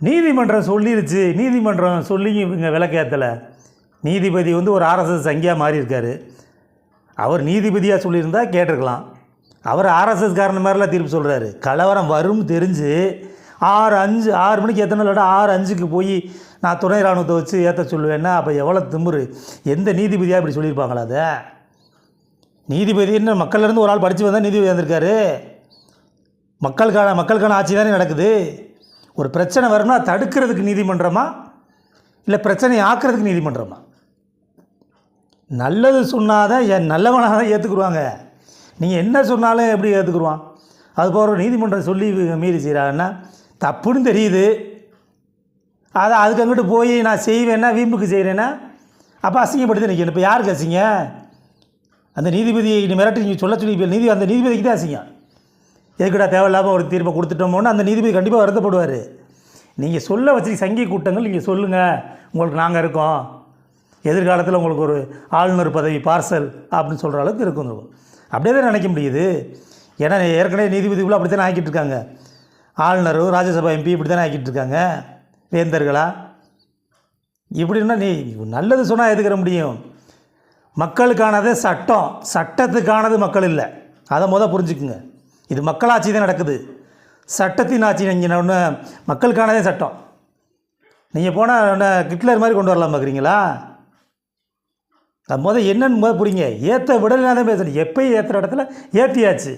நீதிமன்றம் சொல்லிருச்சு, நீதிமன்றம் சொல்லி இவங்க விளக்கேற்றலை. நீதிபதி ஒரு ஆர்எஸ்எஸ் சங்கியாக மாறி இருக்கார். அவர் நீதிபதியாக சொல்லியிருந்தா கேட்டிருக்கலாம். அவர் ஆர்எஸ்எஸ் காரணம் மாதிரிலாம் தீர்ப்பு சொல்கிறாரு. கலவரம் வரும் தெரிஞ்சு 6 மணிக்கு எத்தனை இல்லாட்டா 6:05க்கு போய் நான் துணை இராணுவத்தை வச்சு ஏற்ற சொல்லுவேன்னா அப்போ எவ்வளோ திமிரு. எந்த நீதிபதியாக இப்படி சொல்லியிருப்பாங்களா? அதை நீதிபதினு மக்கள்லேருந்து ஒரு ஆள் படித்து வந்தால் நீதிபதி வந்திருக்காரு. மக்களுக்கான ஆட்சி தானே நடக்குது. ஒரு பிரச்சனை வரும்னா தடுக்கிறதுக்கு நீதிமன்றமா இல்லை பிரச்சனையை ஆக்கிறதுக்கு நீதிமன்றமா? நல்லது சொன்னாதான் நல்லவனாக தான் ஏற்றுக்குருவாங்க. நீங்கள் என்ன சொன்னாலும் எப்படி ஏற்றுக்குருவான்? அது போகிற நீதிமன்றம் சொல்லி மீறி செய்கிறாங்கன்னா தப்புன்னு தெரியுது. அதுக்கு அங்கிட்டு போய் நான் செய்வேன்னா வீம்புக்கு செய்கிறேன்னா அப்போ அசிங்கப்படுத்தி நிற்கணும். இப்போ யாருக்கு அசிங்க? அந்த நீதிபதியை மிரட்டி நீங்கள் சொல்ல சொல்லி அந்த நீதிபதிக்கு தான் அசிங்கம். எதுக்கிட்ட தேவையில்லாமல் ஒரு தீர்ப்பை கொடுத்துட்டோமோன்னு அந்த நீதிபதி கண்டிப்பாக வருத்தப்படுவார். நீங்கள் சொல்ல வச்சு சங்கி கூட்டங்கள் நீங்கள் சொல்லுங்கள், உங்களுக்கு நாங்கள் இருக்கோம், எதிர்காலத்தில் உங்களுக்கு ஒரு ஆளுநர் பதவி பார்சல் அப்படின்னு சொல்கிற அளவுக்கு இருக்கும். அப்படியே தான் நினைக்க முடியுது. ஏன்னா ஏற்கனவே நீதிபதிக்குள்ளே அப்படி தானே ஆக்கிட்டு இருக்காங்க. ஆளுநர், ராஜ்யசபா எம்பி இப்படி தானே ஆக்கிட்டு இருக்காங்க. வேந்தர்களா இப்படின்னா நீ நல்லது சொன்னால் எதுக்கிற முடியும்? மக்களுக்கானது சட்டம், சட்டத்துக்கானது மக்கள் இல்லை. அதை புரிஞ்சுக்குங்க. இது மக்களாட்சி தான் நடக்குது. சட்டத்தின் ஆட்சி. நீங்கள் ஒன்று மக்களுக்கானதே சட்டம். நீங்கள் போனால் ஹிட்லர் மாதிரி கொண்டு வரலாம் பார்க்குறீங்களா? அது என்னன்னு புரியுங்க. ஏற்ற விடலாம் தான் பேசணும். எப்பயும் ஏற்றுற இடத்துல ஏற்றியாச்சு.